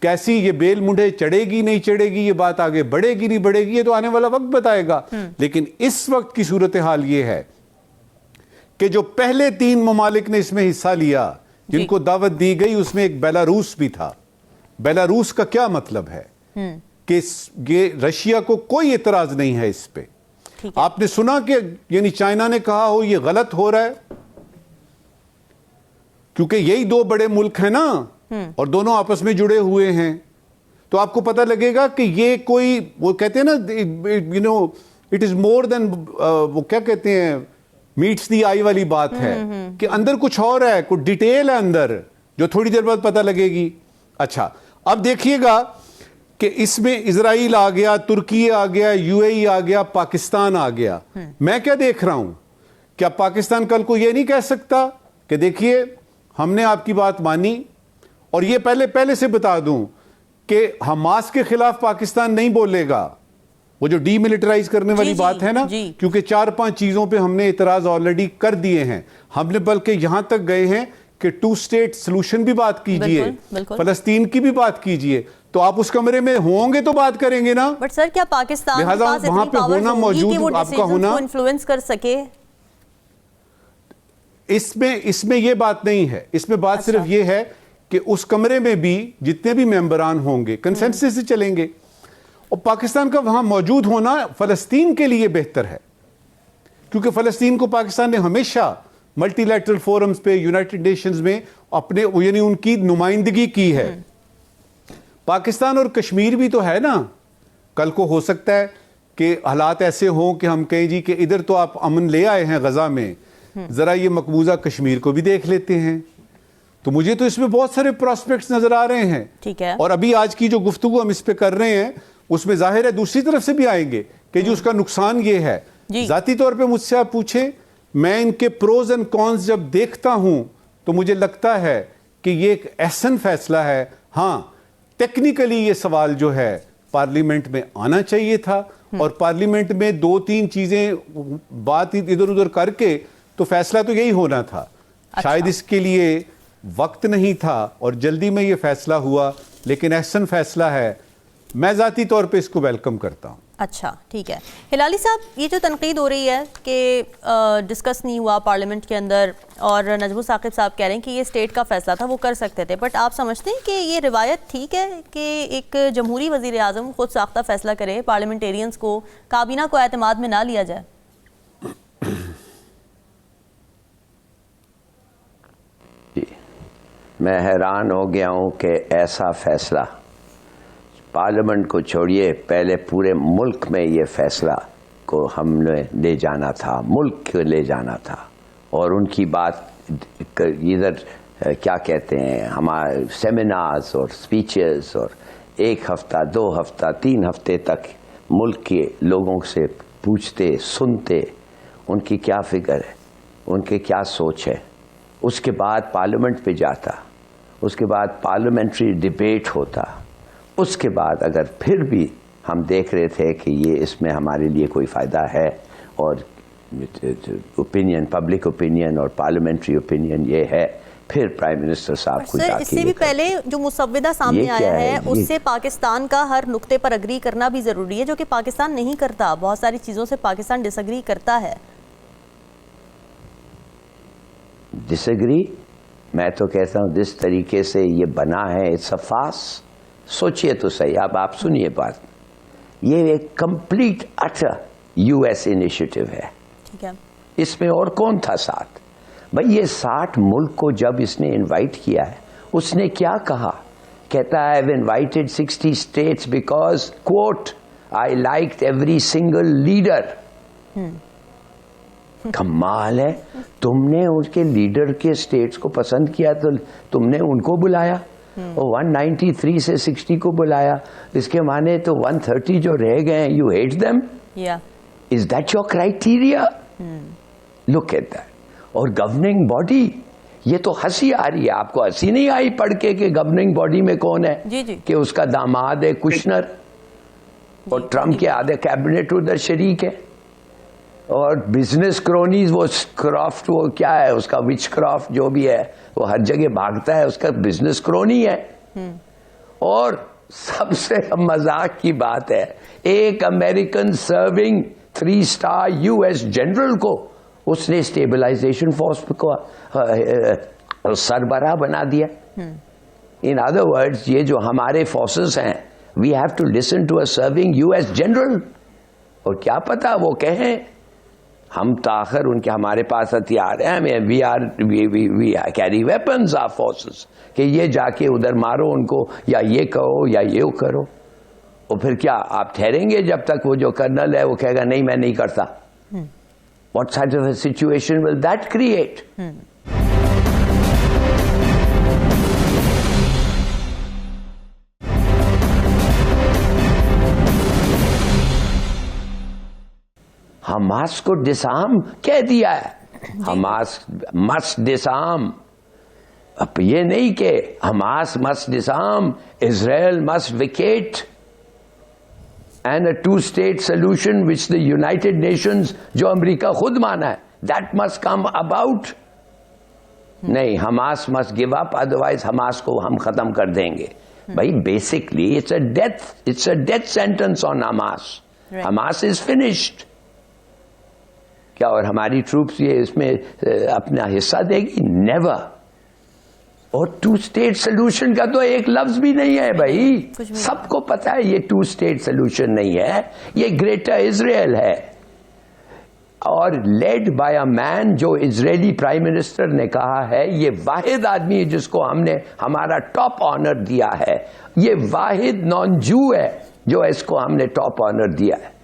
کیسی یہ بیل مونڈے چڑھے گی نہیں چڑھے گی، یہ بات آگے بڑھے گی نہیں بڑھے گی، یہ تو آنے والا وقت بتائے گا. لیکن اس وقت کی صورتحال یہ ہے کہ جو پہلے 3 ممالک نے اس میں حصہ لیا جن کو دعوت دی گئی، اس میں ایک بیلاروس بھی تھا. بیلاروس کا کیا مطلب ہے کہ یہ رشیا کو کوئی اعتراض نہیں ہے اس پہ. آپ نے سنا کہ یعنی چائنا نے کہا ہو یہ غلط ہو رہا ہے، کیونکہ یہی 2 بڑے ملک ہیں نا اور دونوں آپس میں جڑے ہوئے ہیں، تو آپ کو پتہ لگے گا کہ یہ کوئی، وہ کہتے ہیں نا اٹ از مور دین، وہ کیا کہتے ہیں، میٹس دی آئی والی بات ہے کہ اندر کچھ اور ہے، کوئی ڈیٹیل ہے اندر جو تھوڑی دیر بعد پتہ لگے گی. اچھا اب دیکھیے گا کہ اس میں اسرائیل آ گیا، ترکی آ گیا، یو اے ای آ گیا، پاکستان آ گیا. میں کیا دیکھ رہا ہوں، کیا پاکستان کل کو یہ نہیں کہہ سکتا کہ دیکھیے ہم نے آپ کی بات مانی، اور یہ پہلے سے بتا دوں کہ حماس کے خلاف پاکستان نہیں بولے گا، وہ جو ڈی ملٹرائز کرنے والی بات ہے نا، کیونکہ 4-5 چیزوں پہ ہم نے اعتراض آلریڈی کر دیے ہیں. ہم نے بلکہ یہاں تک گئے ہیں کہ 2 اسٹیٹ سلوشن بھی بات کیجئے، فلسطین کی بھی بات کیجئے. تو آپ اس کمرے میں ہوں گے تو بات کریں گے نا. بٹ سر کیا پاکستان کے پاس اتنی پاور ہوگی کہ وہ ڈیسیجنز کو انفلوئنس کر سکے؟ اس میں یہ بات نہیں ہے. اس میں بات صرف یہ ہے کہ اس کمرے میں بھی جتنے بھی ممبران ہوں گے کنسنسس سے چلیں گے، اور پاکستان کا وہاں موجود ہونا فلسطین کے لیے بہتر ہے، کیونکہ فلسطین کو پاکستان نے ہمیشہ ملٹی لیٹرل فورمز پہ، یونائٹڈ نیشنز میں اپنے یعنی ان کی نمائندگی کی ہے. پاکستان اور کشمیر بھی تو ہے نا. کل کو ہو سکتا ہے کہ حالات ایسے ہوں کہ ہم کہیں جی کہ ادھر تو آپ امن لے آئے ہیں غزہ میں، ذرا یہ مقبوضہ کشمیر کو بھی دیکھ لیتے ہیں. تو مجھے تو اس میں بہت سارے پراسپیکٹس نظر آ رہے ہیں. ٹھیک ہے. اور ابھی آج کی جو گفتگو ہم اس پہ کر رہے ہیں اس میں ظاہر ہے دوسری طرف سے بھی آئیں گے کہ جو اس کا نقصان یہ ہے. ذاتی طور پہ مجھ سے آپ پوچھیں، میں ان کے پروز اینڈ کونز جب دیکھتا ہوں تو مجھے لگتا ہے کہ یہ ایک احسن فیصلہ ہے. ہاں ٹیکنیکلی یہ سوال جو ہے پارلیمنٹ میں آنا چاہیے تھا، اور پارلیمنٹ میں 2-3 چیزیں بات ادھر ادھر کر کے تو فیصلہ تو یہی ہونا تھا. شاید اس کے لیے وقت نہیں تھا اور جلدی میں یہ فیصلہ ہوا، لیکن احسن فیصلہ ہے. میں ذاتی طور پہ اس کو ویلکم کرتا ہوں. اچھا ٹھیک ہے. ہلالی صاحب، یہ جو تنقید ہو رہی ہے کہ ڈسکس نہیں ہوا پارلیمنٹ کے اندر، اور نجم ثاقب صاحب کہہ رہے ہیں کہ یہ اسٹیٹ کا فیصلہ تھا، وہ کر سکتے تھے، بٹ آپ سمجھتے ہیں کہ یہ روایت ٹھیک ہے کہ ایک جمہوری وزیر اعظم خود ساختہ فیصلہ کرے، پارلیمنٹیرینز کو، کابینہ کو اعتماد میں نہ لیا جائے؟ میں حیران ہو گیا ہوں کہ ایسا فیصلہ پارلیمنٹ کو چھوڑیے، پہلے پورے ملک میں یہ فیصلہ کو ہم نے لے جانا تھا، ملک کو لے جانا تھا، اور ان کی بات ادھر کیا کہتے ہیں ہمارے سیمینارز اور سپیچز، اور 1 ہفتہ 2 ہفتہ 3 ہفتے تک ملک کے لوگوں سے پوچھتے، سنتے ان کی کیا فکر ہے، ان کے کیا سوچ ہے. اس کے بعد پارلیمنٹ پہ جاتا، اس کے بعد پارلیمنٹری ڈیبیٹ ہوتا. اس کے بعد اگر پھر بھی ہم دیکھ رہے تھے کہ یہ اس میں ہمارے لیے کوئی فائدہ ہے، اور اوپینین، پبلک اوپینین اور پارلیمنٹری اوپینین یہ ہے، پھر پرائم منسٹر صاحب کو جا کے، اس سے بھی پہلے جو مسودہ سامنے آیا ہے اس سے پاکستان کا ہر نقطے پر اگری کرنا بھی ضروری ہے، جو کہ پاکستان نہیں کرتا. بہت ساری چیزوں سے پاکستان ڈس ایگری کرتا ہے. ڈس ایگری، میں تو کہتا ہوں جس طریقے سے یہ بنا ہے اٹس اے فارس. سوچئے تو صحیح، اب آپ سنیے بات، یہ ایک کمپلیٹ اٹر یو ایس انیشیٹو ہے. ٹھیک ہے. اس میں اور کون تھا ساتھ؟ بھئی یہ 60 ملک کو جب اس نے انوائٹ کیا ہے، اس نے کیا کہا؟ کہتا ہے I've invited 60 states because quote I liked every single leader. کمال ہے، تم نے ان کے لیڈر کے اسٹیٹس کو پسند کیا تو تم نے ان کو بلایا، اور 193 سے 60 کو بلایا. اس کے معنی تو 130 جو رہ گئے ہیں you hate them? Is that your criteria? Look at that. اور گورننگ باڈی، یہ تو ہنسی آ رہی ہے. آپ کو ہنسی نہیں آئی پڑھ کے کہ گورننگ باڈی میں کون ہے؟ کہ اس کا داماد ہے کشنر، اور ٹرمپ کے آدھے کیبنٹ ادھر شریک ہے، اور بزنس کرونیز وہ کرافٹ، وہ کیا ہے اس کا، وچ کرافٹ جو بھی ہے وہ ہر جگہ بھاگتا ہے، اس کا بزنس کرونی ہے. اور سب سے مذاق کی بات ہے ایک American serving 3 star US general کو اس نے اسٹیبلائزیشن فورس کو سربراہ بنا دیا. ان ادر ورڈز یہ جو ہمارے فورسز ہیں we have to listen to a serving US general. اور کیا پتا وہ کہیں ہم تاخر ان کے ہمارے پاس ہتھیار ہیں, we carry weapons of forces, کہ یہ جا کے ادھر مارو ان کو یا یہ کہو یا یہ کرو. اور پھر کیا آپ ٹھہریں گے جب تک وہ جو کرنل ہے وہ کہے گا نہیں میں نہیں کرتا. What side of a situation will that create? Hamas کو ڈسارم کہہ دیا ہے, حماس مسٹ ڈسارم. اب یہ نہیں کہ Hamas must disarm, Israel must vacate and a 2-state solution which the United Nations جو امریکہ خود مانا ہے that must come about. نہیں, Hamas must give up, otherwise Hamas کو ہم ختم کر دیں گے. بھائی basically it's a death sentence on Hamas. Hamas is finished. کیا اور ہماری ٹروپس یہ اس میں اپنا حصہ دے گی؟ نیور. اور 2-state solution کا تو ایک لفظ بھی نہیں ہے بھائی, سب کو پتا ہے یہ 2-state solution نہیں ہے, یہ گریٹر اسرائیل ہے. اور لیڈ بائی اے مین جو اسرائیلی پرائم منسٹر نے کہا ہے یہ واحد آدمی ہے جس کو ہم نے ہمارا ٹاپ آنر دیا ہے, یہ واحد نان جو ہے جو اس کو ہم نے ٹاپ آنر دیا ہے.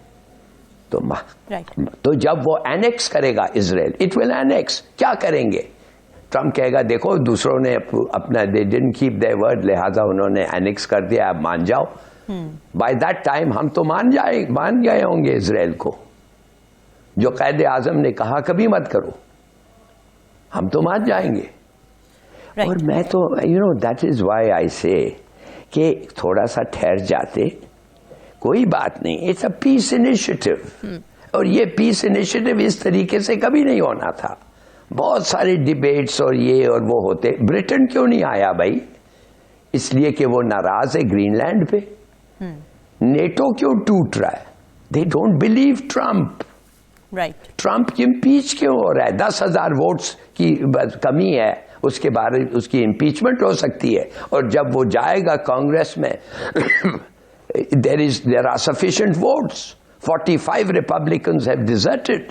تو جب وہ اینیکس کرے گا اسرائیل, اٹ ول اینیکس. کیا کریں گے؟ ٹرمپ کہے گا دیکھو دوسروں نے اپنا they didn't keep their word, لہذا انہوں نے اینیکس کر دیا, اب مان جاؤ. بائی دیٹ ٹائم ہم تو مان گئے ہوں گے اسرائیل کو. جو قائد اعظم نے کہا کبھی مت کرو, ہم تو مان جائیں گے. اور میں تو دیٹ از وائی آئی سے کہ تھوڑا سا ٹھہر جاتے, کوئی بات نہیں, اٹس اے پیس انیشیٹو. اور یہ پیس انیشیٹو اس طریقے سے کبھی نہیں ہونا تھا. بہت سارے ڈیبیٹس اور یہ اور وہ ہوتے. برٹن کیوں نہیں آیا بھائی؟ اس لیے کہ وہ ناراض ہے گرین لینڈ پہ. نیٹو کیوں ٹوٹ رہا ہے؟ They don't believe Trump. Trump impeach کیوں ہو رہا ہے؟ 10,000 ووٹس کی کمی ہے, اس کے بارے اس کی امپیچمنٹ ہو سکتی ہے. اور جب وہ جائے گا کانگریس میں there are sufficient votes. 45 Republicans have deserted.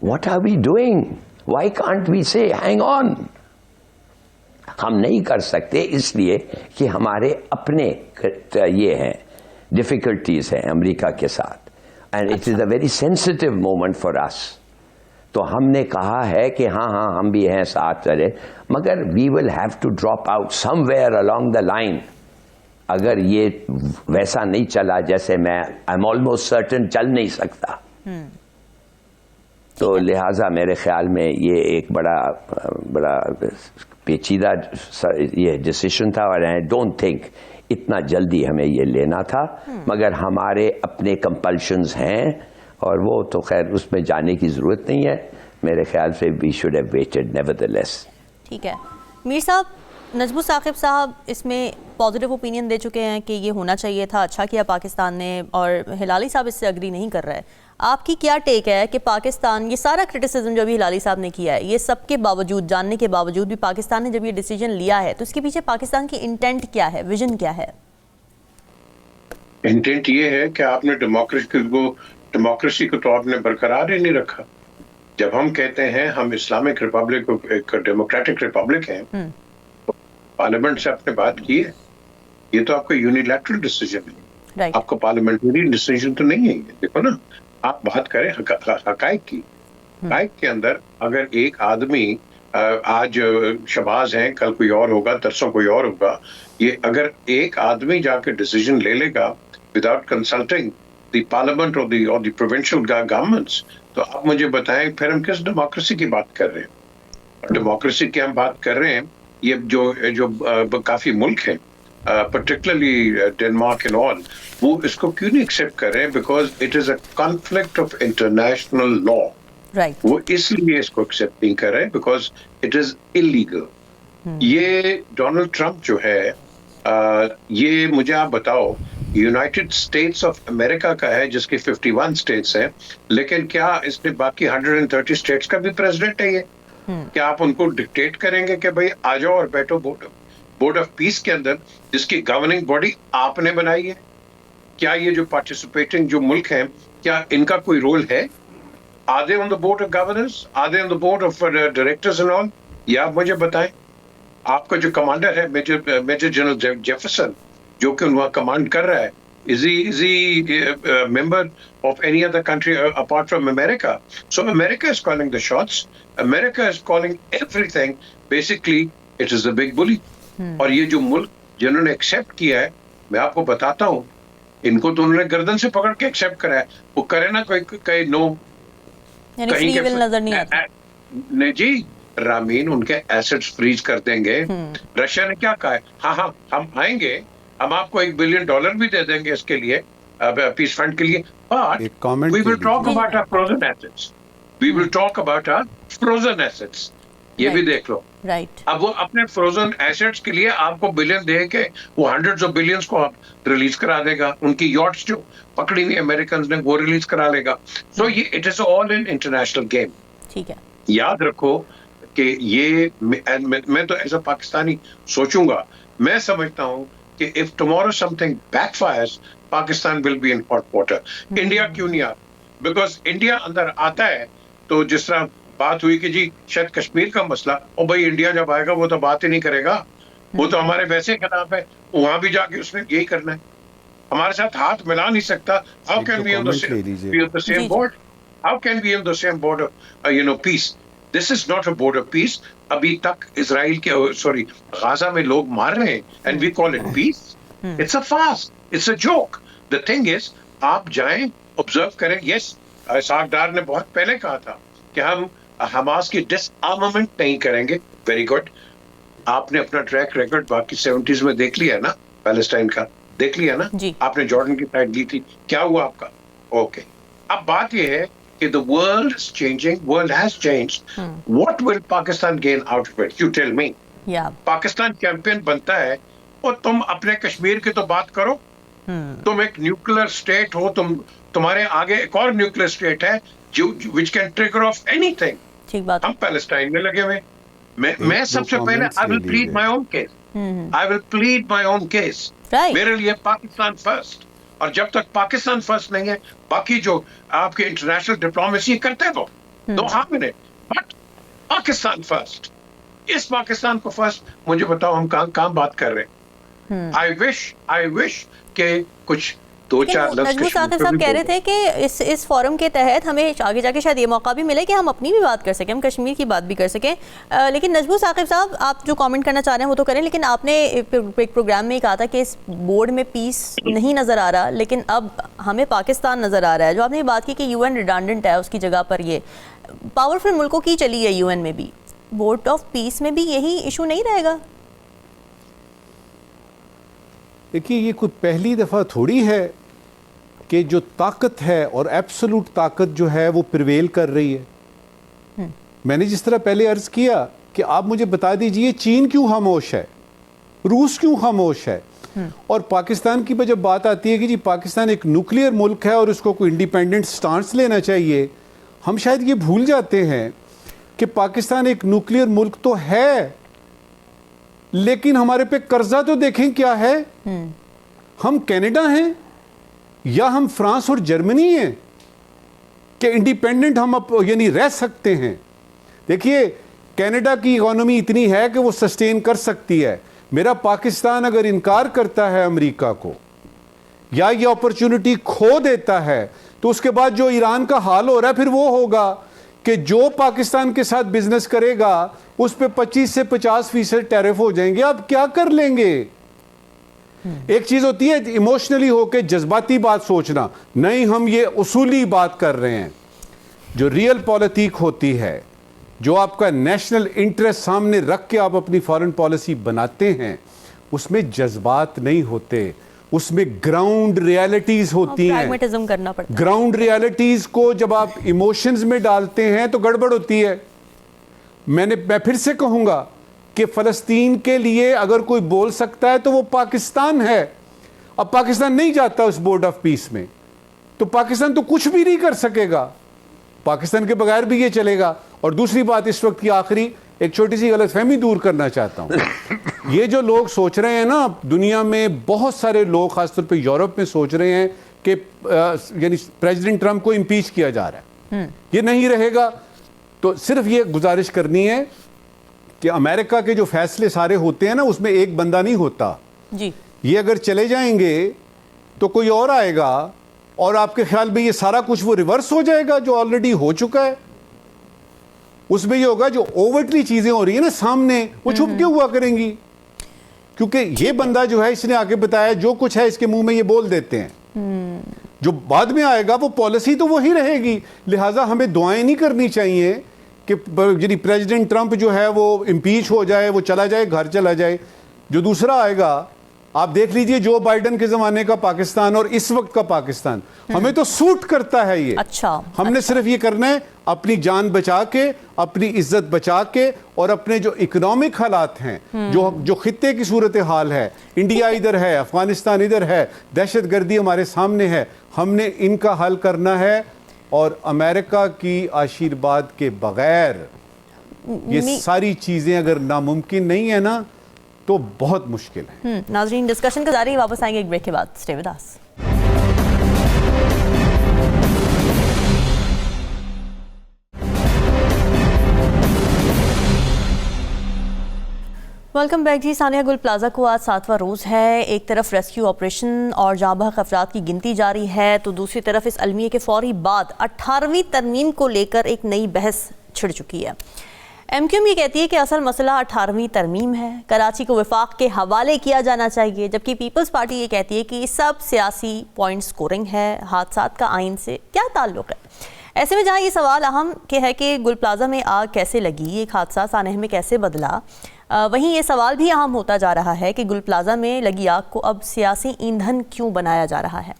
What are we doing? Why can't we say hang on? ہم نہیں کر سکتے اس لیے کہ ہمارے اپنے یہ ہیں ڈیفیکلٹیز ہیں امریکہ کے ساتھ, and it is a very sensitive moment for us. تو ہم نے کہا ہے کہ ہاں ہم بھی ہیں ساتھ چلے, مگر we will have to drop out somewhere along the line. اگر یہ ویسا نہیں چلا جیسے میں I'm almost certain چل نہیں سکتا, تو لہذا میرے خیال میں یہ ایک بڑا پیچیدہ یہ ڈیسیشن تھا. اور I don't think اتنا جلدی ہمیں یہ لینا تھا, مگر ہمارے اپنے کمپلشنز ہیں اور وہ تو خیر اس میں جانے کی ضرورت نہیں ہے. میرے خیال سے we should have waited nevertheless. ٹھیک ہے. میر صاحب, نجم ثاقب صاحب اس میں پازیٹیو اوپینین دے چکے ہیں کہ یہ ہونا چاہیے تھا, اچھا کیا پاکستان نے, اور ہلالی صاحب اس سے اگری نہیں کر رہے. آپ کی کیا ٹیک ہے کہ پاکستان, یہ سارا کرٹیسزم جو بھی ہلالی صاحب نے کیا ہے, یہ سب کے باوجود, جاننے کے باوجود بھی پاکستان نے جب یہ ڈیسیجن لیا ہے تو اس کے پیچھے پاکستان کی انٹینٹ کیا ہے, ویژن کیا ہے؟ انٹینٹ یہ ہے کہ آپ نے ڈیموکریسی کو تو آپ نے برقرار ہی نہیں رکھا. جب ہم کہتے ہیں ہم اسلامک ریپبلک ایک ڈیموکریٹک ریپبلک ہیں, پارلیمنٹ سے آپ نے بات کی ہے, یہ تو آپ کا یونیلیٹرل ڈیسیجن ہے, آپ کا پارلیمنٹری ڈیسیجن تو نہیں ہے. دیکھو نا, آپ بات کریں حقائق کی. حقائق کے اندر اگر ایک آدمی, آج شہباز ہیں, کل کوئی اور ہوگا, ترسوں کوئی اور ہوگا, یہ اگر ایک آدمی جا کے ڈیسیجن لے لے گا وداؤٹ کنسلٹنگ دی پارلیمنٹ اور دی پروونشل گورنمنٹس, تو آپ مجھے بتائیں پھر ہم کس ڈیموکریسی کی بات کر رہے ہیں؟ ڈیموکریسی کی ہم بات کر رہے ہیں, یہ جو کافی ملک ہیں particularly Denmark and all, وہ اس کو کیوں نہیں ایکسیپٹ کر رہے ہیں؟ Because it is a conflict of international law. وہ اس لیے اس کو ایکسیپٹ نہیں کر رہے بیکاز اٹ از انلیگل. یہ ڈونلڈ ٹرمپ جو ہے یہ مجھے آپ بتاؤ یونائٹڈ اسٹیٹس آف امریکہ کا ہے جس کی 51 اسٹیٹس ہیں، لیکن کیا اس نے باقی 130 اسٹیٹس کا بھی پریزیڈنٹ ہے یہ؟ کیا آپ ان کو ڈکٹیٹ کریں گے کہ بھئی آ جاؤ اور بیٹھو بورڈ آف پیس کے اندر جس کی گورننگ باڈی آپ نے بنائی ہے؟ کیا یہ جو پارٹیسپیٹنگ جو ملک ہیں کیا ان کا کوئی رول ہے؟ Are they on the board of governors? Are they on the board of directors and all? یہ آپ مجھے بتائیں. آپ کا جو کمانڈر ہے میجر جنرل جیفرسن جو کہ وہاں کمانڈ کر رہا ہے is he member of any other country apart from America? So America is calling the shots. America is calling everything. Basically, it is the big bully. اور یہ جو ملک جنہوں نے ایکسیپٹ کیا ہے میں آپ کو بتاتا ہوں ان کو تو انہوں نے گردن سے پکڑ کے ایکسیپٹ کرا ہے. وہ کرے نا کوئی نو نہیں جی رامین ان کے ایسٹس فریز کر دیں گے. رشیا نے کیا کہا ہے ہاں ہم آئیں گے ہم آپ کو $1 بلین بھی دے دیں گے اس کے لیے پیس فنڈ کے لیے but we will talk about our frozen assets. We will talk about our frozen assets. یہ بھی دیکھ لو. اب وہ اپنے فروزن ایسٹس کے لیے آپ کو بلین دے کے وہ ہنڈریڈز آف بلینز کو آپ ریلیز کرا دے گا. ان کی یاٹس جو پکڑی ہوئی امریکنز نے وہ ریلیز کرا لے گا. سو یہ it is all in international game. ٹھیک ہے یاد رکھو کہ یہ میں تو ایز اے پاکستانی سوچوں گا میں سمجھتا ہوں کہ if tomorrow something backfires Pakistan will be in hot water. India کیوں نہیں آتا؟ بیکاز انڈیا اندر آتا ہے تو جس طرح بات ہوئی کہ جی شاید کشمیر کا مسئلہ اور بھائی انڈیا جب آئے گا وہ تو بات ہی نہیں کرے گا وہ تو ہمارے ویسے خلاف ہے وہاں بھی جا کے اس نے یہی کرنا ہے ہمارے ساتھ ہاتھ ملا نہیں سکتا. How can we on the same board? How can we on the same board of peace? This is not a board of peace. ابھی تک اسرائیل کے غازہ میں لوگ مار رہے ہیں and we call it peace. It's a farce. It's a joke. The thing is آپ جائیں observe کریں. Yes اسحاق ڈار نے بہت پہلے کہا تھا کہ ہم حماس کی ڈس آرمامنٹ نہیں کریں گے. Very good. آپ نے اپنا ٹریک ریکارڈ باقی 70s میں دیکھ لیا نا پیلسٹائن کا دیکھ لیا نا آپ نے جارڈن کی سائڈ لی تھی کیا ہوا آپ کا؟ اوکے. اب بات یہ ہے کہ the world is changing, world has changed. What will Pakistan gain out of it? You tell me. Pakistan champion بنتا ہے اور تم اپنے کشمیر کی تو بات کرو. تم ایک نیوکلیر اسٹیٹ ہو تمہارے آگے ایک اور نیوکلیر اسٹیٹ ہے which can trigger off anything. ہم پیلسٹائن میں لگے ہوئے. میں سب سے پہلے I will plead my own case. I will plead my own case. میرے لیے پاکستان فرسٹ. اور جب تک پاکستان فرسٹ نہیں ہے باقی جو آپ کے انٹرنیشنل ڈپلومیسی کرتے ہو دو ہاتھ میں بٹ پاکستان فرسٹ. اس پاکستان کو فرسٹ مجھے بتاؤ ہم کہاں بات کر رہے ہیں. I wish کہ کچھ نجمو ثاقب صاحب کہہ رہے تھے کہ اس فورم کے تحت ہمیں آگے جا کے شاید یہ موقع بھی ملے کہ ہم اپنی بھی بات کر سکیں ہم کشمیر کی بات بھی کر سکیں. لیکن نجمو ثاقب صاحب آپ جو کامنٹ کرنا چاہ رہے ہیں وہ تو کریں لیکن آپ نے ایک پروگرام میں کہا تھا کہ اس بورڈ میں پیس نہیں نظر آ رہا لیکن اب ہمیں پاکستان نظر آ رہا ہے. جو آپ نے بات کی کہ یو این ریڈانڈنٹ ہے اس کی جگہ پر یہ پاورفل ملکوں کی چلی ہے یو این میں بھی بورڈ آف پیس میں بھی یہی ایشو نہیں رہے گا؟ دیکھیے یہ کوئی پہلی دفعہ تھوڑی ہے کہ جو طاقت ہے اور ایبسولوٹ طاقت جو ہے وہ پریویل کر رہی ہے. میں نے جس طرح پہلے عرض کیا کہ آپ مجھے بتا دیجئے چین کیوں خاموش ہے, روس کیوں خاموش ہے, اور پاکستان کی جب بات آتی ہے کہ جی پاکستان ایک نیوکلیئر ملک ہے اور اس کو کوئی انڈیپینڈنٹ سٹانس لینا چاہیے, ہم شاید یہ بھول جاتے ہیں کہ پاکستان ایک نیوکلیئر ملک تو ہے لیکن ہمارے پہ قرضہ تو دیکھیں کیا ہے. ہم کینیڈا ہیں یا ہم فرانس اور جرمنی ہیں کہ انڈیپینڈنٹ ہم یعنی رہ سکتے ہیں. دیکھیے کینیڈا کی اکانومی اتنی ہے کہ وہ سسٹین کر سکتی ہے. میرا پاکستان اگر انکار کرتا ہے امریکہ کو یا یہ اپرچونٹی کھو دیتا ہے تو اس کے بعد جو ایران کا حال ہو رہا ہے پھر وہ ہوگا کہ جو پاکستان کے ساتھ بزنس کرے گا اس پہ 25 سے 50% ٹیرف ہو جائیں گے. آپ کیا کر لیں گے؟ ایک چیز ہوتی ہے ایموشنلی ہو کے جذباتی بات سوچنا, نہیں ہم یہ اصولی بات کر رہے ہیں. جو ریئل پالیٹک ہوتی ہے, جو آپ کا نیشنل انٹرسٹ سامنے رکھ کے آپ اپنی فارن پالیسی بناتے ہیں, اس میں جذبات نہیں ہوتے, اس میں گراؤنڈ ریالٹیز ہوتی ہیں. گراؤنڈ ریالٹیز کو جب آپ ایموشنز میں ڈالتے ہیں تو گڑبڑ ہوتی ہے. میں پھر سے کہوں گا کہ فلسطین کے لیے اگر کوئی بول سکتا ہے تو وہ پاکستان ہے. اب پاکستان نہیں جاتا اس بورڈ آف پیس میں, تو پاکستان تو کچھ بھی نہیں کر سکے گا. پاکستان کے بغیر بھی یہ چلے گا. اور دوسری بات اس وقت کی آخری ایک چھوٹی سی غلط فہمی دور کرنا چاہتا ہوں. یہ جو لوگ سوچ رہے ہیں نا, دنیا میں بہت سارے لوگ خاص طور پہ یورپ میں سوچ رہے ہیں کہ یعنی پریزیڈنٹ ٹرمپ کو امپیچ کیا جا رہا ہے, یہ نہیں رہے گا. تو صرف یہ گزارش کرنی ہے کہ امریکہ کے جو فیصلے سارے ہوتے ہیں نا, اس میں ایک بندہ نہیں ہوتا جی. یہ اگر چلے جائیں گے تو کوئی اور آئے گا, اور آپ کے خیال میں یہ سارا کچھ وہ ریورس ہو جائے گا جو آلریڈی ہو چکا ہے. اس میں یہ ہوگا جو اوورٹلی چیزیں ہو رہی ہیں نا سامنے, وہ چھپ کے ہوا کریں گی, کیونکہ یہ بندہ جو ہے اس نے آگے بتایا جو کچھ ہے اس کے منہ میں یہ بول دیتے ہیں. جو بعد میں آئے گا وہ پالیسی تو وہی رہے گی. لہٰذا ہمیں دعائیں نہیں کرنی چاہیے کہ پریزیڈنٹ ٹرمپ جو ہے وہ امپیچ ہو جائے, وہ چلا جائے, گھر چلا جائے. جو دوسرا آئے گا, آپ دیکھ لیجئے جو بائیڈن کے زمانے کا پاکستان اور اس وقت کا پاکستان, ہمیں تو سوٹ کرتا ہے یہ. اچھا, ہم نے صرف یہ کرنا ہے اپنی جان بچا کے, اپنی عزت بچا کے, اور اپنے جو اکنامک حالات ہیں, جو خطے کی صورتحال ہے, انڈیا ادھر ہے, افغانستان ادھر ہے, دہشت گردی ہمارے سامنے ہے, ہم نے ان کا حل کرنا ہے. اور امریکہ کی آشیرواد کے بغیر یہ ساری چیزیں اگر ناممکن نہیں ہے نا تو بہت مشکل ہے. ناظرین, ڈسکشن کا جاری, واپس آئیں گے ایک بریک کے بعد. Stay with us. Welcome back جی. ثانیہ گل پلازا کو آج 7واں روز ہے. ایک طرف ریسکیو آپریشن اور جاں بحق افراد کی گنتی جاری ہے, تو دوسری طرف اس المیے کے فوری بعد 18ویں ترمیم کو لے کر ایک نئی بحث چھڑ چکی ہے. ایم کیو ایم یہ کہتی ہے کہ اصل مسئلہ 18ویں ترمیم ہے, کراچی کو وفاق کے حوالے کیا جانا چاہیے, جبکہ پیپلز پارٹی یہ کہتی ہے کہ یہ سب سیاسی پوائنٹ سکورنگ ہے, حادثات کا آئین سے کیا تعلق ہے. ایسے میں جہاں یہ سوال اہم کہ ہے کہ گل پلازا میں آگ کیسے لگی, ایک حادثہ سانحہ میں کیسے بدلا, وہیں یہ سوال بھی اہم ہوتا جا رہا ہے کہ گل پلازا میں لگی آگ کو اب سیاسی ایندھن کیوں بنایا جا رہا ہے.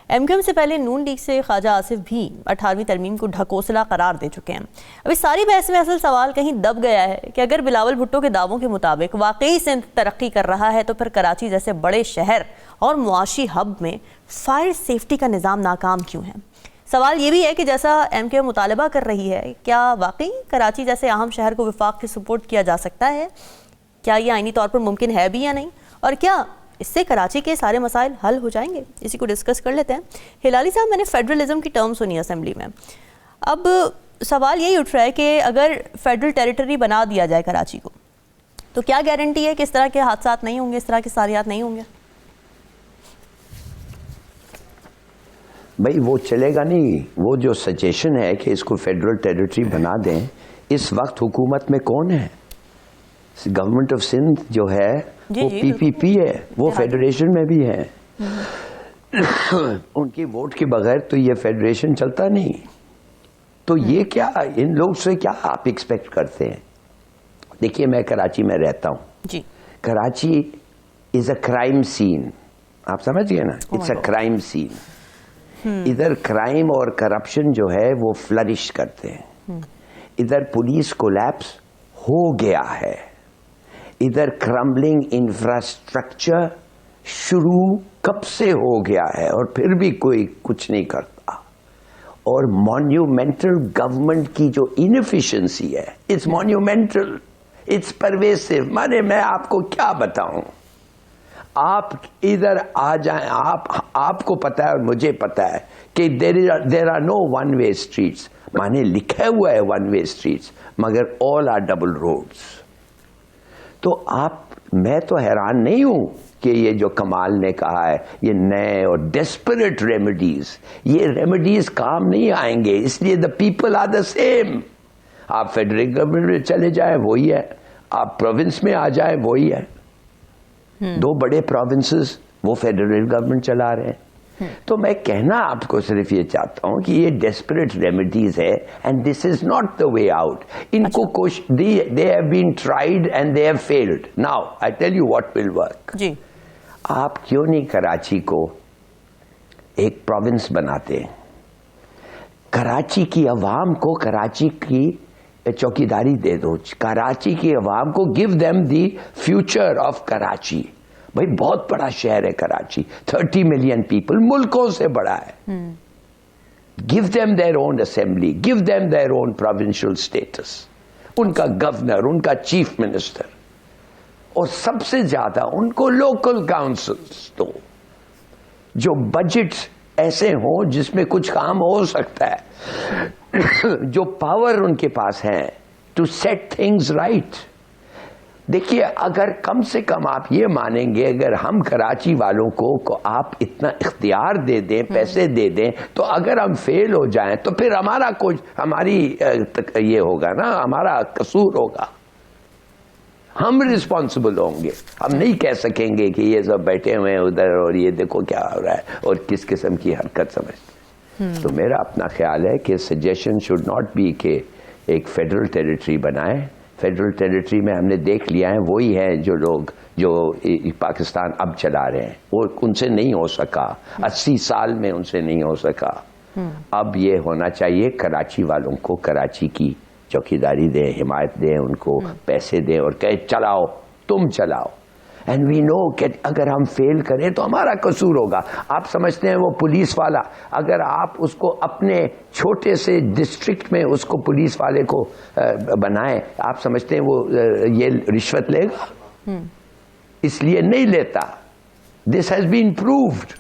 ایم کیو ایم سے پہلے نون لیگ سے خواجہ آصف بھی 18ویں ترمیم کو ڈھکوسلا قرار دے چکے ہیں. اب اس ساری بحث میں اصل سوال کہیں دب گیا ہے کہ اگر بلاول بھٹو کے دعووں کے مطابق واقعی سندھ ترقی کر رہا ہے تو پھر کراچی جیسے بڑے شہر اور معاشی ہب میں فائر سیفٹی کا نظام ناکام کیوں ہے. سوال یہ بھی ہے کہ جیسا ایم کیو ایم مطالبہ کر رہی ہے, کیا واقعی کراچی جیسے اہم شہر کو وفاق کے سپورٹ کیا جا سکتا ہے؟ کیا یہ آئینی طور پر ممکن ہے بھی یا نہیں, اور کیا اس سے کراچی کے سارے مسائل حل ہو جائیں گے؟ اسی کو ڈسکس کر لیتے ہیں. ہلالی صاحب, میں نے فیڈرلزم کی ٹرم سنی اسمبلی میں. اب سوال یہی اٹھ رہا ہے کہ اگر فیڈرل ٹیریٹری بنا دیا جائے کراچی کو, تو کیا گارنٹی ہے کہ اس طرح کے حادثات نہیں ہوں گے, اس طرح کے ساریات نہیں ہوں گے؟ بھائی وہ چلے گا نہیں. وہ جو سجیشن ہے کہ اس کو فیڈرل ٹیریٹری بنا دیں, اس وقت حکومت میں کون ہے؟ گورنمنٹ آف سندھ جو ہے وہ پی پی پی ہے, وہ فیڈریشن میں بھی ہے. ان کی ووٹ کے بغیر تو یہ فیڈریشن چلتا نہیں. تو یہ کیا, ان لوگ سے کیا آپ ایکسپیکٹ کرتے ہیں؟ دیکھیے, میں کراچی میں رہتا ہوں جی. کراچی از اے کرائم سین, آپ سمجھ گئے نا, اٹس اے کرائم سین. ادھر کرائم اور کرپشن جو ہے وہ فلرش کرتے ہیں. ادھر پولیس کولیپس ہو گیا ہے. ادھر کرمبلنگ انفراسٹرکچر شروع کب سے ہو گیا ہے اور پھر بھی کوئی کچھ نہیں کرتا. اور مونیومنٹل گورنمنٹ کی جو انفیشنسی ہے, اٹس مونیومنٹل, اٹس پرویسو. میں آپ کو کیا بتاؤں, آپ ادھر آ جائیں, آپ کو پتا ہے اور مجھے پتا ہے کہ there are no one way streets. مانے لکھا ہوا ہے ون وے اسٹریٹس, مگر آل آر ڈبل روڈس. تو میں تو حیران نہیں ہوں کہ یہ جو کمال نے کہا ہے یہ نئے اور ڈیسپریٹ ریمیڈیز, یہ ریمیڈیز کام نہیں آئیں گے. اس لیے the people are the same. آپ فیڈرل گورنمنٹ میں چلے جائیں وہی ہے, آپ پروونس میں آ جائیں وہی ہے. دو بڑے پروونسز وہ فیڈرل گورنمنٹ چلا رہے ہیں. تو میں کہنا آپ کو صرف یہ چاہتا ہوں کہ یہ ڈیسپریٹ ریمیڈیز ہے, and this is not the way out. ان کو they have been tried and they have failed. Now I tell you what will work. جی, آپ کیوں نہیں کراچی کو ایک پروونس بناتے؟ کراچی کی عوام کو کراچی کی چوکیداری دے دو کراچی کی عوام کو. Give them the future of Karachi. بھائی بہت بڑا شہر ہے کراچی, 30 ملین پیپل, ملکوں سے بڑا ہے. Give them their own assembly, give them their own provincial states, ان کا گورنر, ان کا چیف منسٹر, اور سب سے زیادہ ان کو لوکل کاؤنسلز دو جو بجٹس ایسے ہوں جس میں کچھ کام ہو سکتا ہے, جو پاور ان کے پاس ہے ٹو سیٹ تھنگز رائٹ. دیکھیے اگر کم سے کم آپ یہ مانیں گے اگر ہم کراچی والوں کو آپ اتنا اختیار دے دیں, پیسے دے دیں, تو اگر ہم فیل ہو جائیں تو پھر ہمارا کچھ, ہماری یہ ہوگا نا, ہمارا قصور ہوگا, ہم رسپانسبل ہوں گے. ہم نہیں کہہ سکیں گے کہ یہ سب بیٹھے ہوئے ہیں ادھر اور یہ دیکھو کیا ہو رہا ہے اور کس قسم کی حرکت سمجھتے. تو میرا اپنا خیال ہے کہ سجیشن شوڈ ناٹ بی کہ ایک فیڈرل ٹیریٹری بنائیں. فیڈرل ٹیریٹری میں ہم نے دیکھ لیا ہے وہی ہیں جو لوگ جو پاکستان اب چلا رہے ہیں, وہ ان سے نہیں ہو سکا, 80 سال میں ان سے نہیں ہو سکا. اب یہ ہونا چاہیے کراچی والوں کو کراچی کی چوکیداری دیں, حمایت دیں, ان کو پیسے دیں اور کہے چلاؤ, تم چلاؤ. اینڈ وی نو کہ اگر ہم فیل کریں تو ہمارا قصور ہوگا. آپ سمجھتے ہیں وہ پولیس والا, اگر آپ اس کو اپنے چھوٹے سے ڈسٹرکٹ میں اس کو پولیس والے کو بنائیں, آپ سمجھتے ہیں وہ یہ رشوت لے گا؟ اس لیے نہیں لیتا. This has been proved.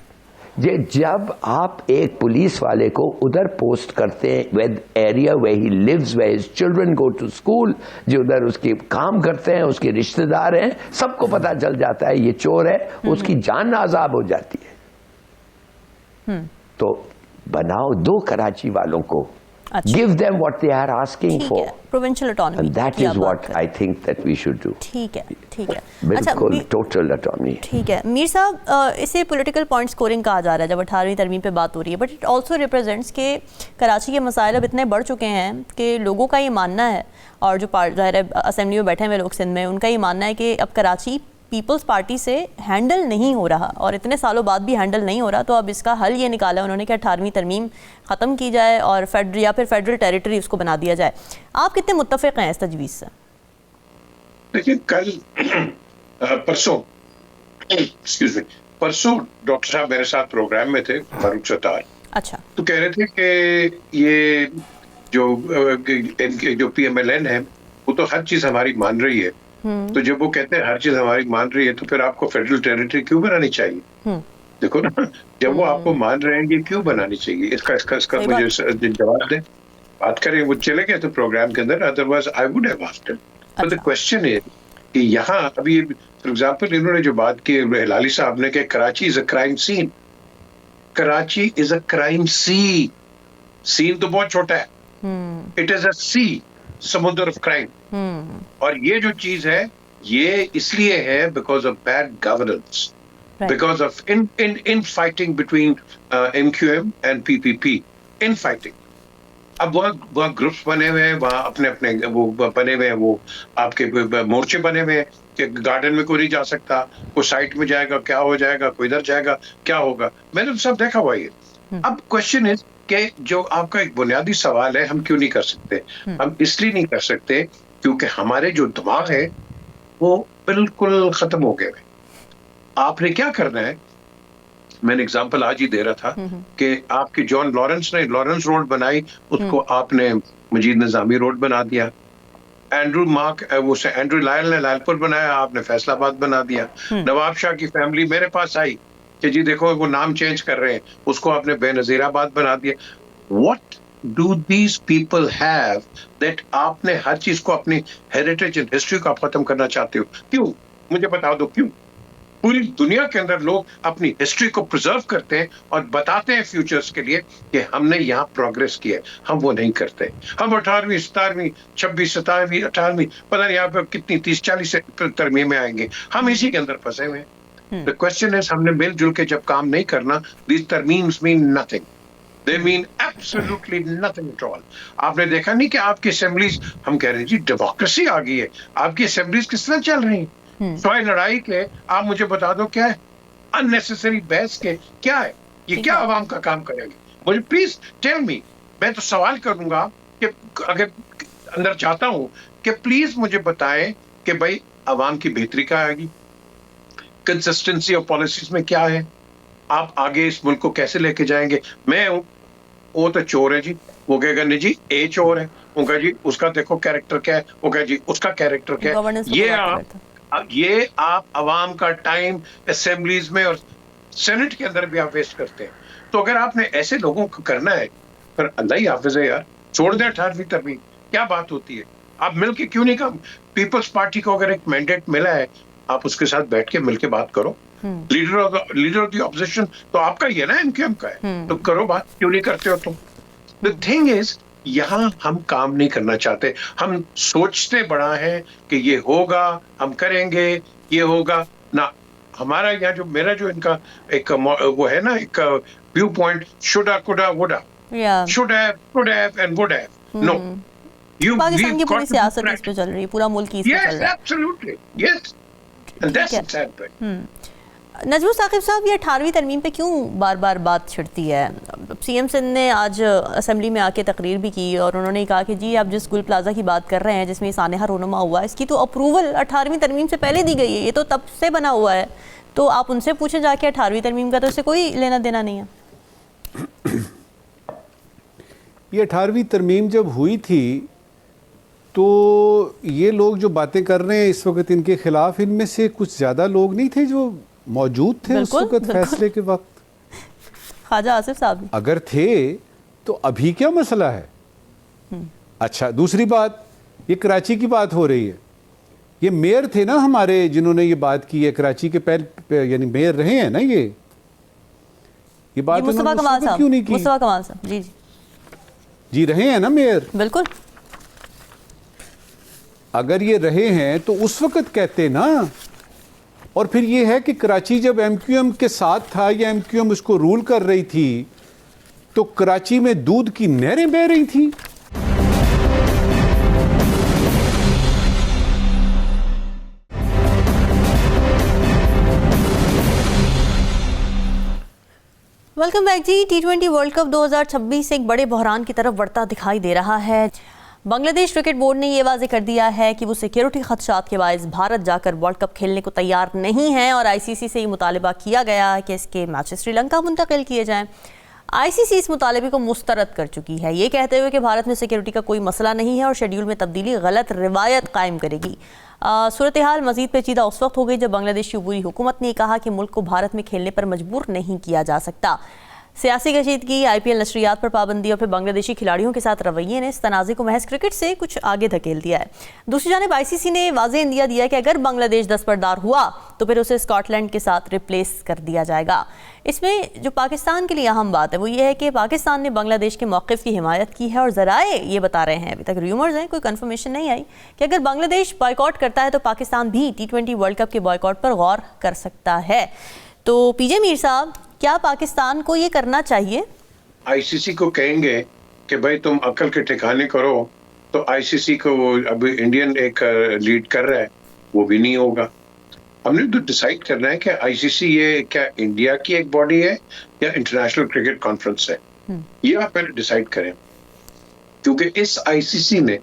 جب آپ ایک پولیس والے کو ادھر پوسٹ کرتے ہیں with area where he lives, where his children go to school, جو ادھر اس کے کام کرتے ہیں, اس کے رشتہ دار ہیں, سب کو پتہ چل جاتا ہے یہ چور ہے, اس کی جان عذاب ہو جاتی ہے. تو بناؤ دو کراچی والوں کو, give them what they are asking for. Provincial autonomy. And that is what I think that we should do. ٹھیک ہے, ٹھیک ہے. بالکل total autonomy. ٹھیک ہے میر صاحب, اسے پولیٹیکل پوائنٹ سکورنگ کہا جا رہا ہے جب 18ویں ترمیم پہ بات ہو رہی ہے, بٹ اٹ آلسو ریپرزینٹس کہ کراچی کے مسائل اب اتنے بڑھ چکے ہیں کہ لوگوں کا یہ ماننا ہے, اور جو ظاہر ہے اسمبلی میں بیٹھے ہوئے لوگ سندھ میں, ان کا یہ ماننا ہے کہ اب کراچی پیپلز پارٹی سے ہینڈل نہیں ہو رہا, اور اتنے سالوں بعد بھی ہینڈل نہیں ہو رہا. تو اب اس کا حل یہ نکالا انہوں نے کہ 18ویں ترمیم ختم کی جائے اور یا پھر فیڈرل ٹیریٹری اس کو بنا دیا جائے. آپ کتنے متفق ہیں اس تجویز سے؟ دیکھیے کل پرسوں ڈاکٹر صاحب میرے ساتھ پروگرام میں تھے, فاروق ستار. اچھا. تو کہہ رہے تھے کہ یہ جو پی ایم ایل این ہے وہ تو ہر چیز ہماری مان رہی ہے, تو جب وہ کہتے ہیں ہر چیز ہماری مان رہی ہے تو پھر آپ کو فیڈرل ٹیریٹری کیوں بنانی چاہیے؟ دیکھو نا, جب وہ آپ کو مان رہے ہیں یہ کیوں بنانی چاہیے؟ اس کا مجھے جواب دیں, بات کریں. وہ چلے گئے تھے پروگرام کے اندر, otherwise I would have asked him. But the question ہے کہ یہاں ابھی فار ایگزامپل انہوں نے جو بات کی ہلالی صاحب نے کہ Karachi is a crime scene. Karachi is a crime scene تو بہت چھوٹا ہے, اٹ از اے سی, سمندر آف کرائم. اور یہ جو چیز ہے یہ اس لیے ہے because of bad governance, because of infighting between MQM and PPP, infighting. اب وہاں گروپس بنے ہوئے ہیں, وہاں اپنے وہ بنے ہوئے ہیں, وہ آپ کے مورچے بنے ہوئے ہیں کہ گارڈن میں کوئی نہیں جا سکتا, کوئی سائٹ میں جائے گا کیا ہو جائے گا, کوئی ادھر جائے گا کیا ہوگا. میں نے سب دیکھا ہوا یہ. اب کوشچن از کہ جو آپ کا ایک بنیادی سوال ہے ہم کیوں نہیں کر سکتے؟ ہم اس لیے نہیں کر سکتے کیونکہ ہمارے جو دماغ ہے وہ بالکل ختم ہو گئے. آپ نے کیا کرنا ہے, میں نے اگزامپل آج ہی دے رہا تھا کہ آپ کی جان لارنس نے لارنس روڈ بنائی, اس کو آپ نے مجید نظامی روڈ بنا دیا. اینڈرو لائل نے لائل پور بنایا, آپ نے فیصل آباد بنا دیا. نواب شاہ کی فیملی میرے پاس آئی کہ جی دیکھو وہ نام چینج کر رہے ہیں, اس کو آپ نے بے نظیر آباد بنا دیا. What do these people have that آپ نے ہر چیز کو اپنی ہیریٹیج اینڈ ہسٹری کو آپ ختم کرنا چاہتے ہو؟ کیوں؟ مجھے بتا دو کیوں. پوری دنیا کے اندر لوگ اپنی ہسٹری کو پرزرو کرتے ہیں اور بتاتے ہیں فیوچرز کے لیے کہ ہم نے یہاں پروگریس کی ہے. ہم وہ نہیں کرتے. ہم 18ویں 17ویں 26 27ویں 18ویں پتہ نہیں یہاں پہ کتنی 30 40 ترمیمیں آئیں گے, ہم اسی کے اندر پھنسے ہوئے ہیں. The question is ہم نے مل جل کے جب کام نہیں کرنا, these terms mean nothing. They mean absolutely nothing at all. آپ نے دیکھا نہیں کہ آپ کی اسمبلیز, ہم کہہ رہے ہیں جی ڈیموکریسی آ گئی ہے, آپ کی اسمبلیز کس طرح چل رہی ہیں سوائے لڑائی کے؟ آپ مجھے بتا دو کیا ہے unnecessary بحث کے, کیا ہے یہ, کیا عوام کا کام کرے گی؟ مجھے پلیز ٹیل می. میں تو سوال کروں گا کہ اگر اندر چاہتا ہوں کہ پلیز مجھے بتائیں کہ بھائی عوام کی بہتری کا آئے گی, کنسسٹنسی آف پالیسیز میں کیا ہے, آپ آگے اس ملک کو کیسے لے کے جائیں گے. میں ہوں وہ تو چور ہے جی, وہ کہے گا نہیں جی اے چور ہے, وہ کہا جی اس کا دیکھو کیریکٹر کیا ہے, وہ کہا جی اس کا کیریکٹر کیا ہے. یہ آپ عوام کا ٹائم اسمبلیز میں اور سینٹ کے اندر بھی آپ ویسٹ کرتے ہیں. تو اگر آپ نے ایسے لوگوں کو کرنا ہے پھر اللہ ہی حافظ ہے یار, چھوڑ دیں 18ویں ترمیم, کیا بات ہوتی ہے. آپ مل کے کیوں نہیں کام, پیپلز پارٹی کو اگر ایک مینڈیٹ ملا ہے آپ اس کے ساتھ بیٹھ کے مل کے بات کرو. لیڈر آف دی اپوزیشن تو آپ کا ہی ہے نا, MQM کا ہے, تو کرو بات, کیوں نہیں کرتے ہو تم. The thing is, یہاں ہم کام نہیں کرنا چاہتے, ہم سوچتے بڑا ہے کہ یہ ہوگا, ہم کریں گے, یہ ہوگا نہ. ہمارا یہاں جو میرا جو ان کا ایک وہ ہے نا ایک viewpoint, shoulda coulda woulda, should have, could have and would have. No. Pakistan کی پوری سیاست اس پہ چل رہی ہے, پورا ملک اس پہ چل رہا ہے. Yes, absolutely. Yes. And that's the sad thing. نجمو Saqib صاحب, یہ 18ویں ترمیم پہ کیوں بار بار بات چھڑتی ہے؟ سی ایم سندھ نے آج اسمبلی میں آ کے تقریر بھی کی اور انہوں نے کہا کہ جی آپ جس گل پلازا کی بات کر رہے ہیں جس میں سانحہ رونما ہوا ہے, اس کی تو اپروول 18ویں ترمیم سے پہلے دی گئی ہے, یہ تو تب سے بنا ہوا ہے. تو آپ ان سے پوچھیں جا کے 18ویں ترمیم کا تو اس سے کوئی لینا دینا نہیں ہے. یہ 18ویں ترمیم جب ہوئی تھی تو یہ لوگ جو باتیں کر رہے ہیں اس وقت ان کے خلاف, ان میں سے کچھ زیادہ لوگ نہیں تھے جو موجود تھے اس وقت فیصلے کے وقت. خواجہ آصف صاحب اگر تھے تو ابھی کیا مسئلہ ہے. اچھا, دوسری بات, یہ کراچی کی بات ہو رہی ہے, یہ میئر تھے نا ہمارے جنہوں نے یہ بات کی ہے, کراچی کے یعنی میئر رہے ہیں نا, یہ بات مصطفیٰ کمال صاحب, کیوں نہیں کی؟ مصطفیٰ کمال صاحب جی جی رہے ہیں نا میئر. بالکل, اگر یہ رہے ہیں تو اس وقت کہتے نا. اور پھر یہ ہے کہ کراچی جب MQM کے ساتھ تھا یا MQM اس کو رول کر رہی تھی تو کراچی میں دودھ کی نہریں بہہ رہی تھیں. ویلکم بیک جی. T20 ورلڈ کپ 2026 ایک بڑے بحران کی طرف بڑھتا دکھائی دے رہا ہے. بنگلہ دیش کرکٹ بورڈ نے یہ واضح کر دیا ہے کہ وہ سیکیورٹی خدشات کے باعث بھارت جا کر ورلڈ کپ کھیلنے کو تیار نہیں ہے اور ICC سے یہ مطالبہ کیا گیا کہ اس کے میچز سری لنکا منتقل کیے جائیں. ICC اس مطالبے کو مسترد کر چکی ہے, یہ کہتے ہوئے کہ بھارت میں سیکیورٹی کا کوئی مسئلہ نہیں ہے اور شیڈیول میں تبدیلی غلط روایت قائم کرے گی. صورتحال مزید پیچیدہ اس وقت ہو گئی جب بنگلہ دیش کی عبوری حکومت نے کہا کہ ملک کو بھارت میں کھیلنے پر مجبور نہیں کیا جا سکتا. سیاسی کشیدگی, IPL نشریات پر پابندی اور پھر بنگلہ دیشی کھلاڑیوں کے ساتھ رویے نے اس تنازع کو محض کرکٹ سے کچھ آگے دھکیل دیا ہے. دوسری جانب ICC نے واضح اندیا دیا کہ اگر بنگلہ دیش دستبردار ہوا تو پھر اسے اسکاٹ لینڈ کے ساتھ ریپلیس کر دیا جائے گا. اس میں جو پاکستان کے لیے اہم بات ہے وہ یہ ہے کہ پاکستان نے بنگلہ دیش کے موقف کی حمایت کی ہے اور ذرائع یہ بتا رہے ہیں, ابھی تک ریومرز ہیں, کوئی کنفرمیشن نہیں آئی, کہ اگر بنگلہ دیش بائیکاٹ کرتا ہے تو پاکستان بھی T20 ورلڈ کپ کے بائیکاٹ پر غور کر سکتا ہے. تو PJ میر صاحب, کیا پاکستان کو یہ کرنا چاہیے؟ ICC کو کہیں گے کہ بھائی تم عقل کے ٹھکانے کرو تو ICC کو ابھی انڈین ایک لیڈ کر رہا ہے, وہ بھی نہیں ہوگا. ہم نے تو ڈیسائیڈ کرنا ہے کہ ICC یہ کیا انڈیا کی ایک باڈی ہے یا انٹرنیشنل کرکٹ کانفرنس ہے, یہ آپ پہلے ڈیسائیڈ کریں. کیونکہ اس ICC نے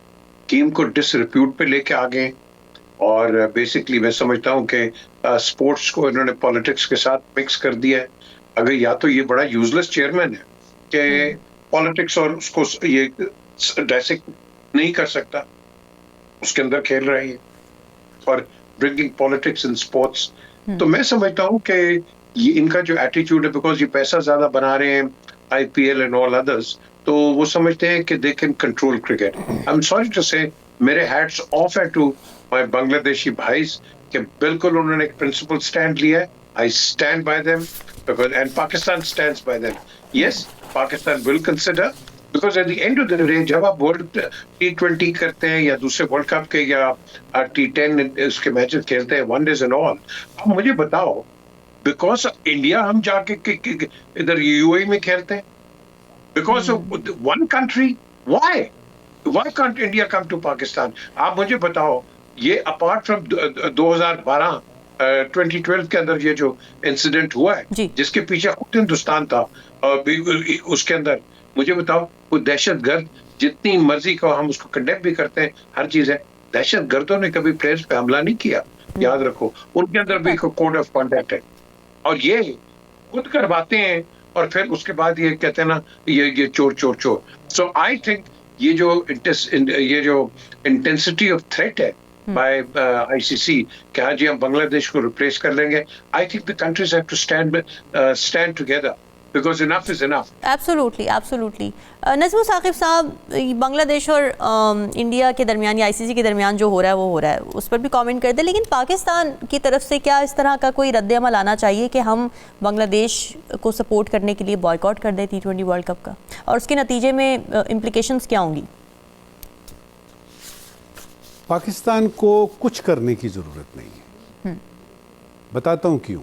گیم کو ڈس ریپیوٹ پہ لے کے آ گئے اور بیسکلی میں سمجھتا ہوں کہ اسپورٹس کو انہوں نے پالیٹکس کے ساتھ مکس کر دیا ہے. اگر یا تو یہ بڑا یوزلیس چیئرمین ہے کہ پالیٹکس اور اس کو یہ ڈیسک نہیں کر سکتا, اس کے اندر کھیل رہی ہے اور برنگنگ پالیٹکس ان اسپورٹس. تو میں سمجھتا ہوں کہ یہ ان کا جو ایٹیچیوڈ ہے, بیکاز یہ پیسہ زیادہ بنا رہے ہیں IPL اینڈ آل ادرس, تو وہ سمجھتے ہیں کہ they can control cricket. I am sorry to say, میرے ہیٹس آف ہے ٹو مائی بنگلہ دیشی بھائیز کہ بالکل انہوں نے ایک پرنسپل اسٹینڈ لیا ہے. I stand by them because, and Pakistan stands by them. Yes, Pakistan will consider because at the end of the day جب آپ ورلڈ T20 کرتے ہیں یا دوسرے ورلڈ کپ کے یا T10 اس کے میچز کھیلتے ہیں ون ڈیز اینڈ آل, آپ مجھے بتاؤ بیکاز انڈیا ہم جا کے ادھر UAE میں کھیلتے ہیں because one country, why can't India come to Pakistan? آپ مجھے بتاؤ, یہ اپارٹ فرام 2012 2012 کے اندر یہ جو انسیڈنٹ ہوا ہے جس کے پیچھے خود ہندوستان تھا, اس کے اندر مجھے بتاؤ کوئی دہشت گرد جتنی مرضی کو ہم اس کو کنڈیم بھی کرتے ہیں, ہر چیز ہے. دہشت گردوں نے کبھی پلیئرز پہ حملہ نہیں کیا, یاد رکھو, ان کے اندر بھی کوڈ آف کانڈکٹ ہے, اور یہ خود کرواتے ہیں اور پھر اس کے بعد یہ کہتے ہیں نا یہ چور چور چور. سو آئی تھنک یہ جو انٹینسٹی آف تھریٹ ہے بائی آئی سی سی کہ ہاں جی ہم بنگلہ دیش کو ریپلیس کر لیں گے, I think the countries have to stand together because enough is enough. Absolutely, absolutely. نظم ثاقب صاحب, بنگلہ دیش اور انڈیا کے درمیان یا آئی سی سی کے درمیان جو ہو رہا ہے وہ ہو رہا ہے, اس پر بھی کامنٹ کر دیں, لیکن پاکستان کی طرف سے کیا اس طرح کا کوئی رد عمل آنا چاہیے کہ ہم بنگلہ دیش کو سپورٹ کرنے کے لیے بائیکاٹ کر دیں T20 ورلڈ کپ کا, اور اس کے نتیجے میں امپلیکیشنز کیا ہوں گی؟ پاکستان کو کچھ کرنے کی ضرورت نہیں ہے, بتاتا ہوں کیوں.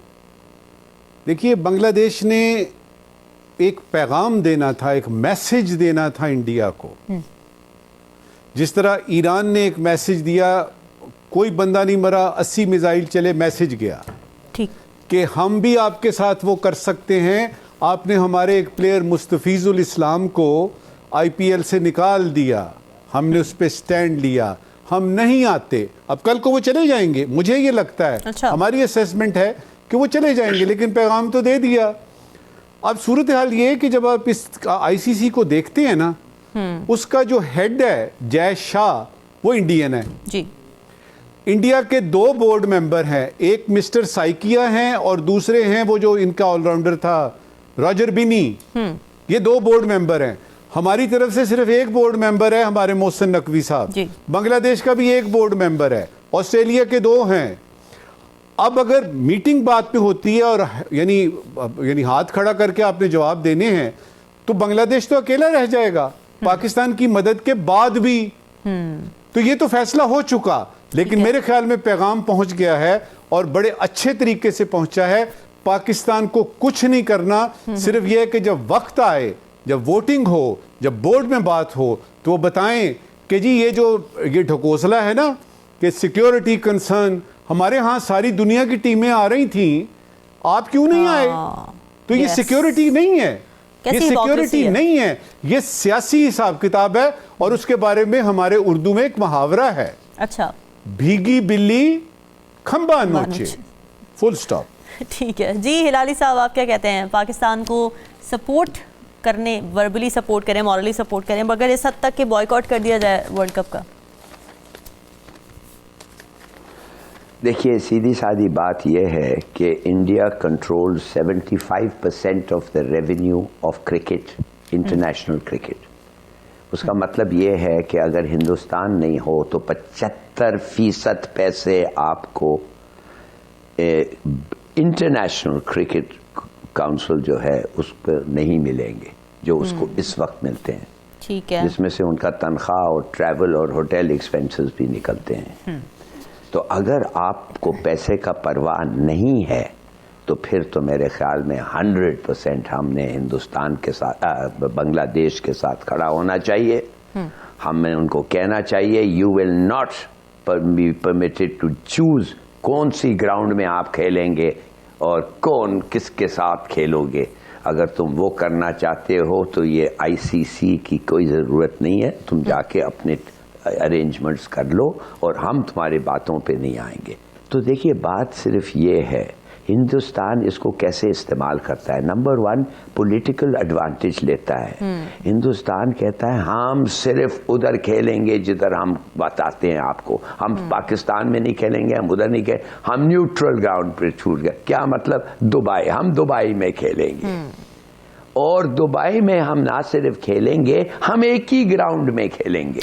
دیکھیے, بنگلہ دیش نے ایک پیغام دینا تھا, ایک میسج دینا تھا انڈیا کو, جس طرح ایران نے ایک میسج دیا, کوئی بندہ نہیں مرا, 80 میزائل چلے, میسج گیا کہ ہم بھی آپ کے ساتھ وہ کر سکتے ہیں. آپ نے ہمارے ایک پلیئر مستفیض الاسلام کو آئی پی ایل سے نکال دیا, ہم نے اس پہ سٹینڈ لیا, ہم نہیں آتے. اب کل کو وہ چلے جائیں گے, مجھے یہ لگتا ہے, ہماری اسیسمنٹ ہے کہ وہ چلے جائیں گے, لیکن پیغام تو دے دیا. اب صورتحال یہ ہے کہ جب آپ اس آئی سی سی کو دیکھتے ہیں نا, اس کا جو ہیڈ ہے جے شاہ, وہ انڈین ہے. جی, انڈیا کے 2 بورڈ ممبر ہیں, ایک مسٹر سائکیا ہیں اور دوسرے ہیں وہ جو ان کا آل راؤنڈر تھا راجر بینی. یہ 2 بورڈ ممبر ہیں. ہماری طرف سے صرف 1 بورڈ ممبر ہے, ہمارے محسن نقوی صاحب. بنگلہ دیش کا بھی 1 بورڈ ممبر ہے, آسٹریلیا کے 2 ہیں. اب اگر میٹنگ بات پہ ہوتی ہے اور یعنی ہاتھ کھڑا کر کے آپ نے جواب دینے ہیں, تو بنگلہ دیش تو اکیلا رہ جائے گا پاکستان کی مدد کے بعد بھی. تو یہ تو فیصلہ ہو چکا, لیکن میرے خیال میں پیغام پہنچ گیا ہے اور بڑے اچھے طریقے سے پہنچا ہے. پاکستان کو کچھ نہیں کرنا, صرف یہ ہے کہ جب وقت آئے, جب ووٹنگ ہو, جب بورڈ میں بات ہو, تو وہ بتائیں کہ جی یہ ڈھکوسلا ہے نا کہ سیکیورٹی کنسرن, ہمارے ہاں ساری دنیا کی ٹیمیں آ رہی تھیں, آپ کیوں نہیں آئے؟ تو یہ سیکیورٹی نہیں ہے, یہ سیکیورٹی نہیں ہے, یہ سیاسی حساب کتاب ہے. اور اس کے بارے میں ہمارے اردو میں ایک محاورہ ہے, اچھا, بھیگی بلی کھمبا نوچے, فل سٹاپ. ٹھیک ہے جی. ہلالی صاحب, آپ کیا کہتے ہیں, پاکستان کو سپورٹ کرنے, وربلی سپورٹ کریں, مورلی سپورٹ کریں, مگر اس حد تک کہ بائیکاٹ کر دیا جائے ورلڈ کپ کا؟ دیکھیے, سیدھی سادھی بات یہ ہے کہ India control 75% of the revenue of cricket, international cricket. اس کا مطلب یہ ہے کہ اگر ہندوستان نہیں ہو تو 75% پیسے آپ کو انٹرنیشنل کرکٹ کاؤنسل جو ہے اس پر نہیں ملیں گے, جو اس کو اس وقت ملتے ہیں. ٹھیک ہے, جس میں سے ان کا تنخواہ اور ٹریول اور ہوٹل ایکسپینسز بھی نکلتے ہیں. تو اگر آپ کو پیسے کا پرواہ نہیں ہے تو پھر تو میرے خیال میں 100% ہم نے ہندوستان کے ساتھ, بنگلہ دیش کے ساتھ کھڑا ہونا چاہیے. ہمیں ان کو کہنا چاہیے you will not be permitted to choose کون سی گراؤنڈ میں آپ کھیلیں گے اور کون کس کے ساتھ کھیلو گے. اگر تم وہ کرنا چاہتے ہو تو یہ آئی سی سی کی کوئی ضرورت نہیں ہے, تم جا کے اپنے ارینجمنٹس کر لو اور ہم تمہاری باتوں پہ نہیں آئیں گے. تو دیکھیے, بات صرف یہ ہے ہندوستان اس کو کیسے استعمال کرتا ہے. نمبر 1, پولیٹیکل ایڈوانٹیج لیتا ہے. ہندوستان کہتا ہے ہم صرف ادھر کھیلیں گے جدھر ہم بتاتے ہیں آپ کو, ہم پاکستان میں نہیں کھیلیں گے, ہم ادھر نہیں کھیلیں, ہم نیوٹرل گراؤنڈ پہ چھوٹ گئے. کیا مطلب؟ دبئی, ہم دبئی میں کھیلیں گے. اور دبئی میں ہم نہ صرف کھیلیں گے, ہم ایک ہی گراؤنڈ میں کھیلیں گے.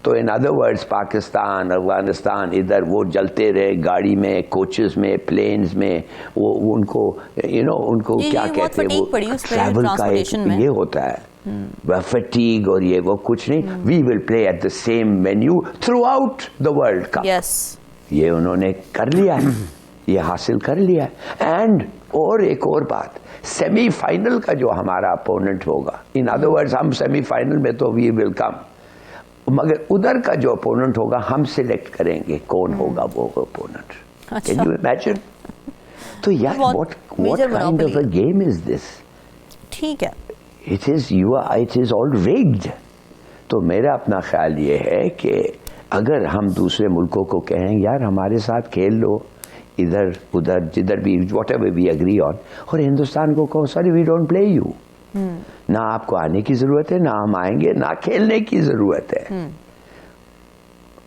تو in other words Pakistan, Afghanistan ادھر وہ جلتے رہے گاڑی میں, کوچز میں, پلینز میں, وہ ان کو ان کو کیا کہتے ہیں, وہ ٹریول کا یہ ہوتا ہے فٹیگ اور یہ وہ کچھ نہیں. We will play at the same venue throughout the world cup. یہ انہوں نے کر لیا ہے, یہ حاصل کر لیا ہے. اینڈ اور ایک اور بات, سیمی فائنل کا جو ہمارا اپوننٹ ہوگا, ان ادر ورڈز ہم سیمی فائنل میں تو وی ول کم, مگر ادھر کا جو اپوننٹ ہوگا ہم سلیکٹ کریں گے کون ہوگا وہ اپوننٹ. Can you imagine? تو یار what kind of a game is this? ٹھیک ہے, it is all rigged. تو میرا اپنا خیال یہ ہے کہ اگر ہم دوسرے ملکوں کو کہیں یار ہمارے ساتھ کھیل لو ادھر ادھر جدھر بھی whatever we agree on, اور ہندوستان کو کہو sorry we don't play you, نہ آپ کو آنے کی ضرورت ہے, نہ ہم آئیں گے, نہ کھیلنے کی ضرورت ہے.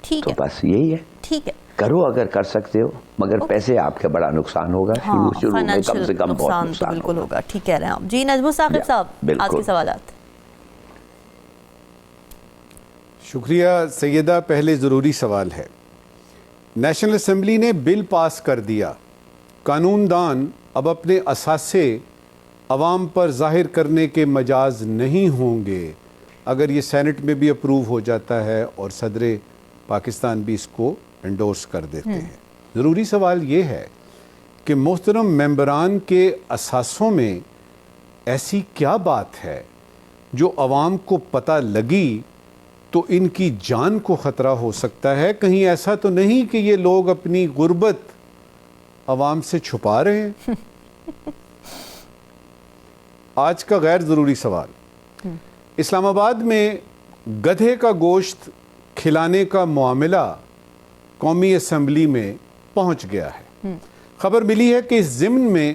ٹھیک تو ہے, بس یہی ہے, ٹھیک ہے, کرو اگر کر سکتے ہو, مگر پیسے آپ کا بڑا نقصان ہوگا شروع میں, کم سے کم بہت نقصان بالکل ہوگا. ٹھیک کہہ رہے ہیں آپ. جی نجم ثاقب صاحب, آج کے سوالات. شکریہ سیدہ. پہلے ضروری سوال ہے, نیشنل اسمبلی نے بل پاس کر دیا, قانون دان اب اپنے اثاثے عوام پر ظاہر کرنے کے مجاز نہیں ہوں گے اگر یہ سینٹ میں بھی اپروو ہو جاتا ہے اور صدر پاکستان بھی اس کو انڈورس کر دیتے ہیں. ضروری سوال یہ ہے کہ محترم ممبران کے اثاثوں میں ایسی کیا بات ہے جو عوام کو پتہ لگی تو ان کی جان کو خطرہ ہو سکتا ہے؟ کہیں ایسا تو نہیں کہ یہ لوگ اپنی غربت عوام سے چھپا رہے ہیں؟ آج کا غیر ضروری سوال, اسلام آباد میں گدھے کا گوشت کھلانے کا معاملہ قومی اسمبلی میں پہنچ گیا ہے. خبر ملی ہے کہ اس ضمن میں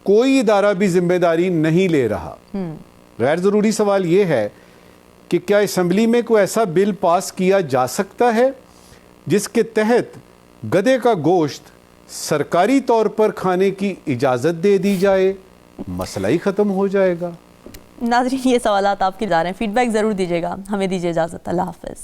کوئی ادارہ بھی ذمہ داری نہیں لے رہا. غیر ضروری سوال یہ ہے کہ کیا اسمبلی میں کوئی ایسا بل پاس کیا جا سکتا ہے جس کے تحت گدھے کا گوشت سرکاری طور پر کھانے کی اجازت دے دی جائے؟ مسئلہ ہی ختم ہو جائے گا. ناظرین یہ سوالات آپ کے جا رہے ہیں, فیڈ بیک ضرور دیجیے گا. ہمیں دیجیے اجازت, اللہ حافظ.